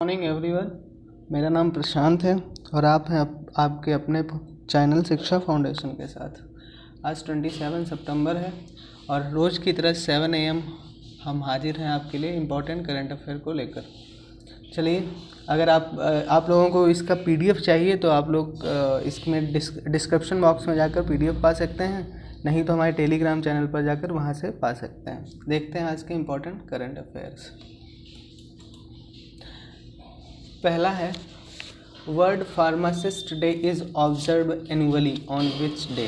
Morning everyone, मेरा नाम प्रशांत है और आप हैं आपके अपने चैनल शिक्षा फाउंडेशन के साथ। आज 27 सितंबर है और रोज़ की तरह 7 AM हम हाजिर हैं आपके लिए इम्पोर्टेंट करंट अफेयर को लेकर। चलिए, अगर आप लोगों को इसका PDF चाहिए तो आप लोग इसमें डिस्क्रिप्शन बॉक्स में जाकर PDF पा सकते हैं, नहीं तो हमारे टेलीग्राम चैनल पर जाकर वहाँ से पा सकते हैं। देखते हैं आज के इम्पोर्टेंट करंट अफेयर्स। पहला है, world pharmacist day is observe annually on which day.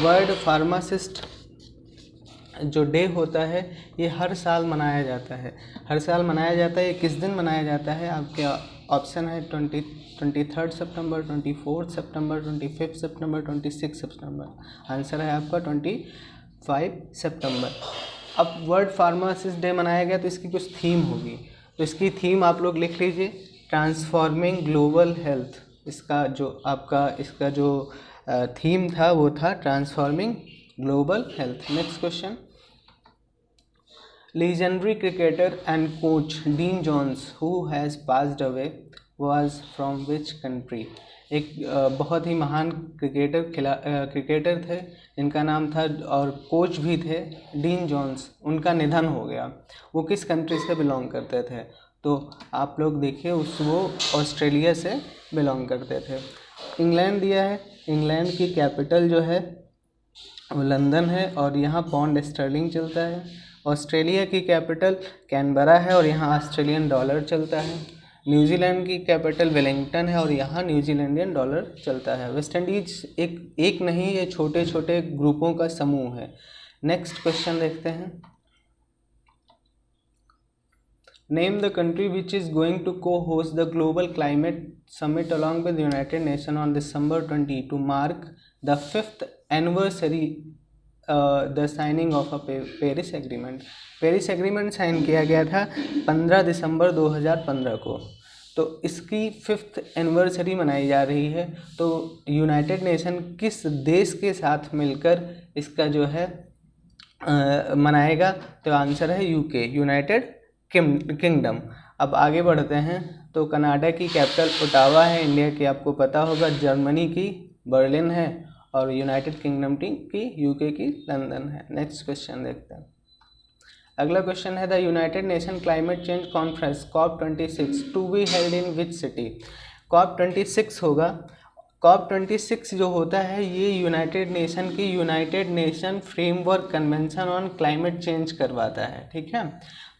World pharmacist जो डे होता है ये हर साल मनाया जाता है। ये किस दिन मनाया जाता है? आपके ऑप्शन है 23 सितंबर, 24 सितंबर, 25 सितंबर, 26 सितंबर। आंसर है आपका 25 सितंबर। अब वर्ल्ड फार्मासिस्ट डे मनाया गया तो इसकी कुछ थीम होगी, तो इसकी थीम आप लोग लिख लीजिए, ट्रांसफॉर्मिंग ग्लोबल हेल्थ। इसका जो थीम था वो था transforming global health. Next question, legendary cricketer and coach Dean Jones who has passed away was from which country. एक बहुत ही महान क्रिकेटर थे जिनका नाम था और कोच भी थे डीन जोन्स, उनका निधन हो गया। वो किस कंट्री से बिलोंग करते थे? तो आप लोग देखिए, वो ऑस्ट्रेलिया से बिलोंग करते थे। इंग्लैंड दिया है, इंग्लैंड की कैपिटल जो है वो लंदन है और यहाँ पाउंड स्टर्लिंग चलता है। ऑस्ट्रेलिया की कैपिटल कैनबरा है और यहाँ ऑस्ट्रेलियन डॉलर चलता है। न्यूजीलैंड की कैपिटल वेलिंगटन है और यहाँ न्यूजीलैंडियन डॉलर चलता है। वेस्ट इंडीज एक नहीं, ये छोटे छोटे ग्रुपों का समूह है। नेक्स्ट क्वेश्चन देखते हैं, name the country which is going to co-host the global climate summit along with the United Nations on December 20 to mark the 5th anniversary the signing of a Paris Agreement। Paris agreement sign किया गया था 15 दिसंबर 2015 को, तो इसकी 5th anniversary मनाई जा रही है। तो यूनाइटेड नेशन किस देश के साथ मिलकर इसका जो है मनाएगा? तो आंसर है यूके, यूनाइटेड किंगडम। अब आगे बढ़ते हैं, तो कनाडा की कैपिटल ओटावा है, इंडिया की आपको पता होगा जर्मनी की बर्लिन है और यूनाइटेड किंगडम की यूके की लंदन है। नेक्स्ट क्वेश्चन देखते हैं। अगला क्वेश्चन है, the United Nation climate change conference COP26 to be held in which city. COP26 होगा। COP26 जो होता है ये United Nation framework convention on climate change करवाता है, ठीक है।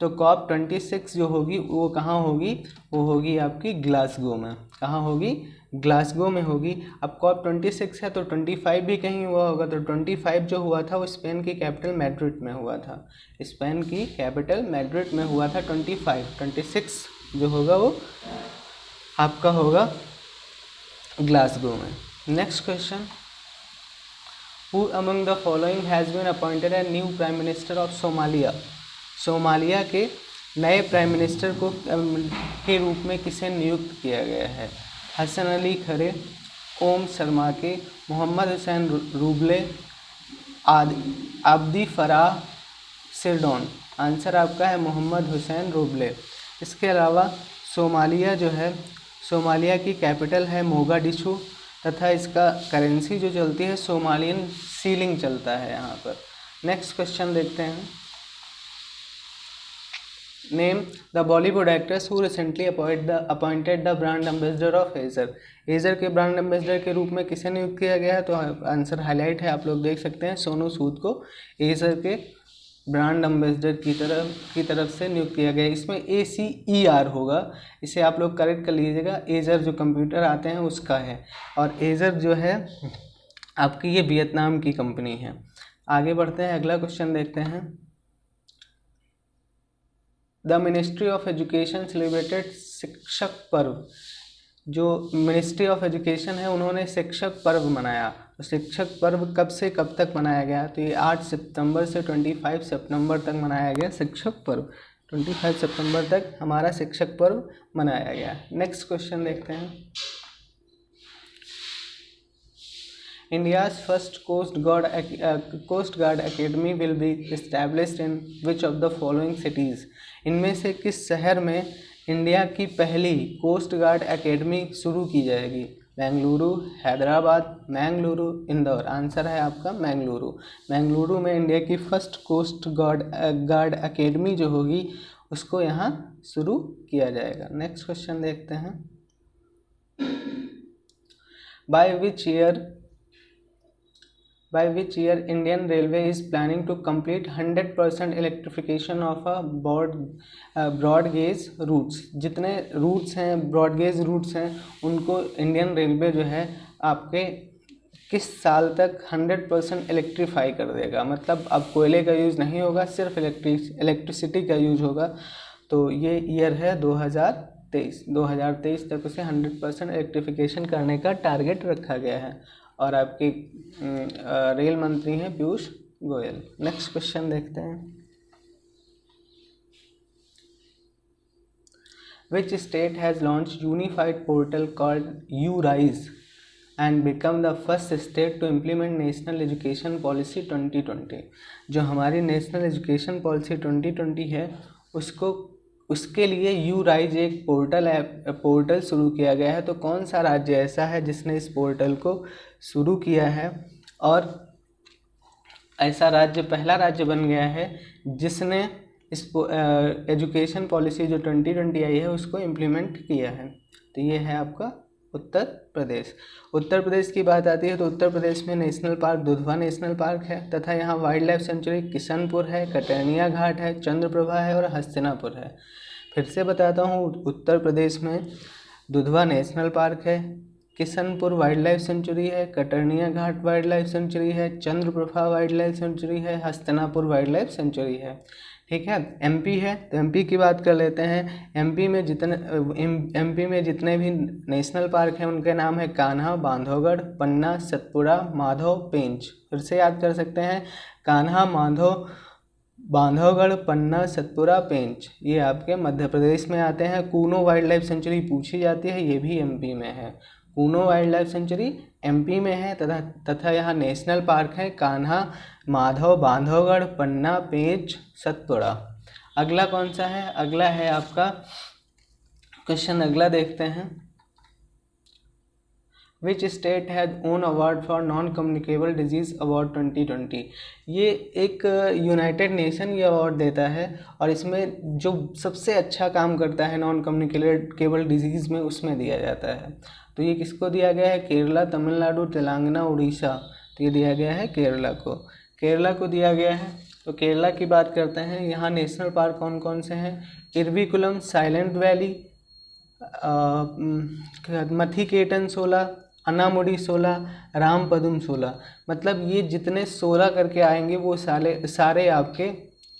तो COP26 जो होगी वो कहाँ होगी? वो होगी आपकी ग्लासगो में। कहाँ होगी? ग्लासगो में होगी। अब COP26 है तो 25 भी कहीं हुआ होगा, तो 25 जो हुआ था वो स्पेन की कैपिटल मैड्रिड में हुआ था। स्पेन की कैपिटल मैड्रिड में हुआ था 26 जो होगा वो आपका होगा ग्लासगो में। Next question, who among the following has been appointed as new prime minister of Somalia. Somalia के नए प्राइम मिनिस्टर को के रूप में किसे नियुक्त किया गया है? हसन अली खरे, ओम शर्मा के, मोहम्मद हुसैन रूबले, आब्दी फराह सिरडोन। आंसर आपका है मोहम्मद हुसैन रूबले। इसके अलावा सोमालिया की कैपिटल है मोगाडिशु तथा इसका करेंसी जो चलती है सोमालियन सीलिंग चलता है यहाँ पर। नेक्स्ट क्वेश्चन देखते हैं, name the Bollywood actress who recently appointed the brand ambassador of Ager. Ager के ब्रांड एम्बेसडर के रूप में किसे नियुक्त किया गया है? तो आंसर हाईलाइट है, आप लोग देख सकते हैं, सोनू सूद को एजर के ब्रांड एम्बेसडर की तरफ से नियुक्त किया गया। इसमें ACER होगा, इसे आप लोग करेक्ट कर लीजिएगा। एजर जो कंप्यूटर आते हैं उसका है और एजर जो है आपकी ये वियतनाम की कंपनी है। आगे बढ़ते हैं, अगला क्वेश्चन देखते हैं, the ministry of education celebrated शिक्षक पर्व। जो मिनिस्ट्री ऑफ एजुकेशन है उन्होंने शिक्षक पर्व मनाया। तो शिक्षक पर्व कब से कब तक मनाया गया? तो ये 8 सितंबर से 25 सितंबर तक मनाया गया शिक्षक पर्व। 25 सितंबर तक हमारा शिक्षक पर्व मनाया गया। नेक्स्ट क्वेश्चन देखते हैं, India's first Coast Guard Academy will be established in which of the following cities? इनमें से किस शहर में इंडिया की पहली कोस्ट गार्ड एकेडमी शुरू की जाएगी? बेंगलुरु, हैदराबाद, मैंगलुरु, इंदौर। आंसर है आपका मैंगलुरु। मैंगलुरु में इंडिया की फर्स्ट कोस्ट गार्ड एकेडमी जो होगी उसको यहाँ शुरू किया जाएगा। नेक्स्ट क्वेश्चन देखते हैं। By which year Indian railway is planning to complete 100% electrification of broad gauge routes? जितने रूट्स हैं, ब्रॉड गेज रूट्स हैं, उनको इंडियन रेलवे जो है आपके किस साल तक 100% इलेक्ट्रीफाई कर देगा? मतलब अब कोयले का यूज़ नहीं होगा, सिर्फ इलेक्ट्रिसिटी का यूज होगा। तो ये ईयर है 2023 तक उसे 100% इलेक्ट्रिफिकेशन करने का टारगेट रखा गया है। और आपके रेल मंत्री हैं पीयूष गोयल। नेक्स्ट क्वेश्चन देखते हैं। Which state has launched unified portal called URISE and become the first state to implement National Education Policy 2020? जो हमारी नेशनल एजुकेशन पॉलिसी 2020 है उसके लिए यूराइज एक पोर्टल शुरू किया गया है। तो कौन सा राज्य ऐसा है जिसने इस पोर्टल को शुरू किया है? और ऐसा राज्य पहला राज्य बन गया है जिसने इस एजुकेशन पॉलिसी जो 2020 आई है उसको इम्प्लीमेंट किया है। तो ये है आपका उत्तर प्रदेश। उत्तर प्रदेश की बात आती है तो उत्तर प्रदेश में national park Dudhwa national park है, तथा यहाँ वाइल्ड लाइफ सेंचुरी किशनपुर है, कटर्निया घाट है, चंद्रप्रभा है और हस्तिनापुर है। फिर से बताता हूँ, उत्तर प्रदेश में दुधवा नेशनल पार्क है, किशनपुर वाइल्ड लाइफ सेंचुरी है, कटर्निया घाट वाइल्ड लाइफ सेंचुरी है, चंद्रप्रभा वाइल्ड लाइफ सेंचुरी है, हस्तिनापुर वाइल्ड लाइफ सेंचुरी है। ठीक है। एमपी है तो एमपी की बात कर लेते हैं। एमपी में जितने भी नेशनल पार्क हैं उनके नाम है कान्हा, बांधवगढ़, पन्ना, सतपुड़ा, माधव, पेंच। फिर से याद कर सकते हैं, कान्हा, माधव, बांधवगढ़, पन्ना, सतपुड़ा, पेंच, ये आपके मध्य प्रदेश में आते हैं। कूनो वाइल्ड लाइफ सेंचुरी पूछी जाती है, ये भी एमपी में है। Kuno wild life sanctuary MP में है तथा यहाँ नेशनल पार्क है कान्हा, माधव, बांधवगढ़, पन्ना, पेंच, सतपुड़ा। अगला कौन सा है? अगला है आपका क्वेश्चन, अगला देखते हैं। Which state has own award for non communicable disease award 2020? ये एक यूनाइटेड नेशन ये अवार्ड देता है और इसमें जो सबसे अच्छा काम करता है नॉन कम्युनिकेबल डिजीज़ में उसमें दिया जाता है। तो ये किसको दिया गया है? केरला, तमिलनाडु, तेलंगाना, उड़ीसा। तो ये दिया गया है केरला को दिया गया है। तो केरला की बात करते हैं। यहाँ नेशनल पार्क कौन कौन से हैं? Eravikulam, silent valley, Mathikettan 16, Anamudi 16, Pampadum 16। मतलब ये जितने 16 करके आएंगे वो सारे आपके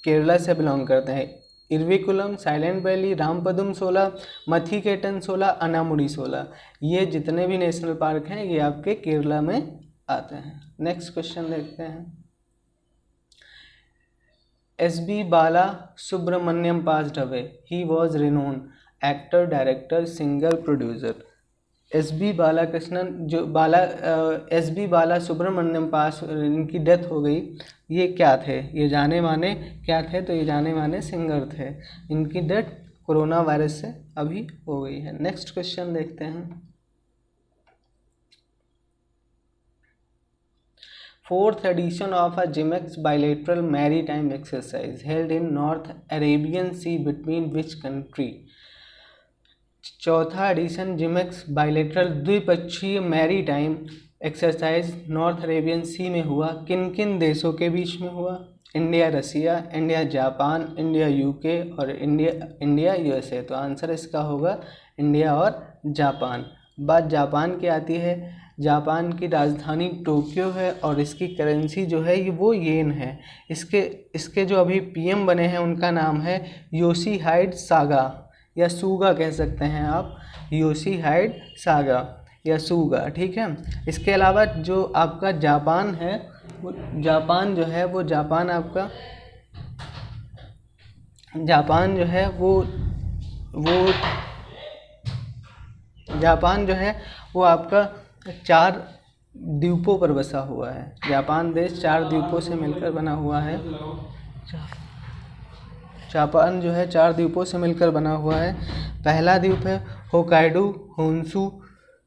केरला से बिलोंग करते हैं। इरविकुलम, साइलेंट वैली, रामपदुम 16, मथिकेटन 16, अनामुडी 16, ये जितने भी नेशनल पार्क हैं ये आपके केरला में आते हैं। नेक्स्ट क्वेश्चन देखते हैं। S.B. Bala Subramaniam passed away. He was renowned actor, director, singer, producer. S.B. Balakrishnan S.B. बाला सुब्रमण्यम पास इनकी डेथ हो गई। ये क्या थे? ये जाने माने क्या थे? तो ये जाने माने सिंगर थे। इनकी डेथ कोरोना वायरस से अभी हो गई है। नेक्स्ट क्वेश्चन देखते हैं। 4th edition of a GIMEX bilateral maritime exercise held in North Arabian Sea between which country? चौथा एडिशन जिमेक्स बाइलेटरल द्विपक्षीय मैरीटाइम एक्सरसाइज नॉर्थ अरेबियन सी में हुआ। किन किन देशों के बीच में हुआ? India Russia, India Japan, India UK और इंडिया यूएसए। तो आंसर इसका होगा इंडिया और जापान। बात जापान की आती है। जापान की राजधानी टोक्यो है और इसकी करेंसी जो है वो येन है। इसके जो अभी पीएम बने हैं उनका नाम है योशीहाइड सागा या सूगा कह सकते हैं आप, योशीहाइड सागा या सूगा। ठीक है। इसके अलावा जो आपका जापान है वो जापान जो है वो आपका 4 द्वीपों पर बसा हुआ है। जापान देश 4 द्वीपों से मिलकर बना हुआ है। जापान जो है 4 द्वीपों से मिलकर बना हुआ है। पहला द्वीप है होकाइडो, होन्शु,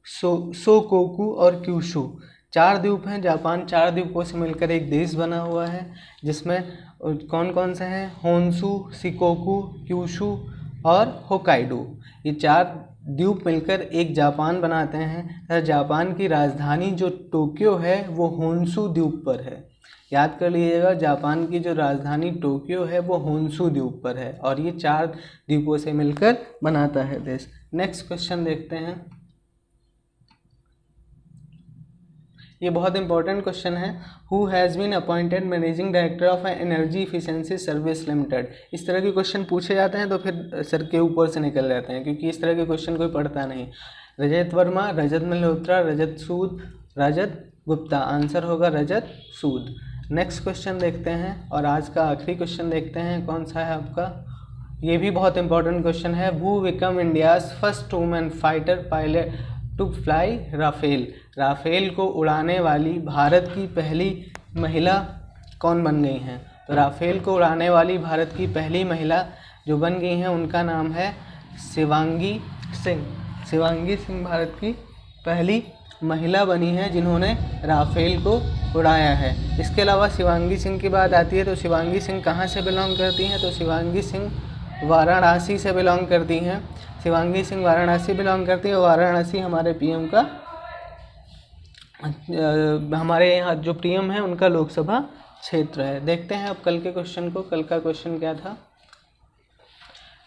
शोकोकू और क्यूशू। 4 द्वीप हैं। जापान 4 द्वीपों से मिलकर एक देश बना हुआ है, जिसमें कौन कौन से हैं? होन्शु, शिकोकू, क्यूशू और होकाइडो। ये 4 द्वीप मिलकर एक जापान बनाते हैं। जापान की राजधानी जो टोक्यो है वो होन्शु द्वीप पर है। याद कर लीजिएगा, जापान की जो राजधानी टोक्यो है वो होन्शु द्वीप पर है और ये 4 द्वीपों से मिलकर बनाता है देश। नेक्स्ट क्वेश्चन देखते हैं। ये बहुत इंपॉर्टेंट क्वेश्चन है। Who has been appointed managing director of energy efficiency service limited. इस तरह के क्वेश्चन पूछे जाते हैं तो फिर सर के ऊपर से निकल जाते हैं, क्योंकि इस तरह के क्वेश्चन कोई पढ़ता नहीं। रजत वर्मा, रजत मल्होत्रा, रजत सूद, रजत गुप्ता। आंसर होगा रजत सूद। नेक्स्ट क्वेश्चन देखते हैं और आज का आखिरी क्वेश्चन देखते हैं। कौन सा है आपका? ये भी बहुत इंपॉर्टेंट क्वेश्चन है। Who become India's first women fighter pilot to fly Rafale. Rafale को उड़ाने वाली भारत की पहली महिला कौन बन गई हैं? तो राफेल को उड़ाने वाली भारत की पहली महिला जो बन गई हैं उनका नाम है शिवांगी सिंह। शिवांगी सिंह भारत की पहली महिला बनी है जिन्होंने राफेल को उड़ाया है। इसके अलावा शिवांगी सिंह की बात आती है तो शिवांगी सिंह कहाँ से बिलोंग करती हैं? तो शिवांगी सिंह वाराणसी से बिलोंग करती हैं। शिवांगी सिंह वाराणसी बिलोंग करती है। वाराणसी हमारे पीएम का हमारे यहाँ जो पीएम है उनका लोकसभा क्षेत्र है। देखते हैं अब कल के क्वेश्चन को। कल का क्वेश्चन क्या था?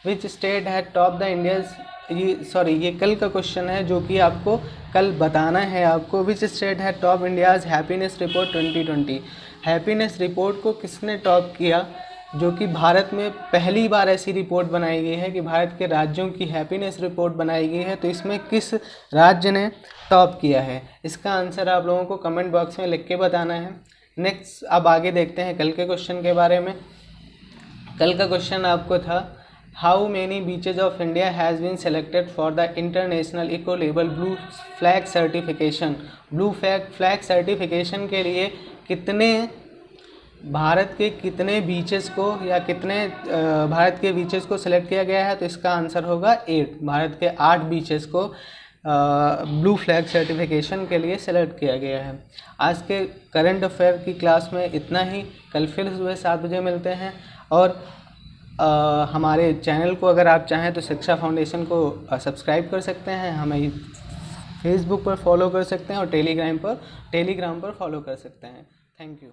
Which state had top the India's. ये कल का क्वेश्चन है जो कि आपको कल बताना है आपको। Which state had top India's happiness report 2020। Happiness report को किसने टॉप किया? जो कि भारत में पहली बार ऐसी रिपोर्ट बनाई गई है कि भारत के राज्यों की हैप्पीनेस रिपोर्ट बनाई गई है, तो इसमें किस राज्य ने टॉप किया है? इसका आंसर आप लोगों को कमेंट बॉक्स में लिख के बताना है। नेक्स्ट अब आगे देखते हैं कल के क्वेश्चन के बारे में। कल का क्वेश्चन आपको था how many beaches of India has been selected for the international eco label blue flag certification. Blue flag certification के लिए कितने भारत के कितने बीचेस को या कितने भारत के बीचेस को सिलेक्ट किया गया है? तो इसका आंसर होगा 8। भारत के 8 बीचेस को ब्लू फ्लैग सर्टिफिकेशन के लिए सेलेक्ट किया गया है। आज के करंट अफेयर की क्लास में इतना ही। कल फिर सुबह 7 बजे मिलते हैं और हमारे चैनल को अगर आप चाहें तो शिक्षा फाउंडेशन को सब्सक्राइब कर सकते हैं। हमें फेसबुक पर फॉलो कर सकते हैं और टेलीग्राम पर फॉलो कर सकते हैं। Thank you.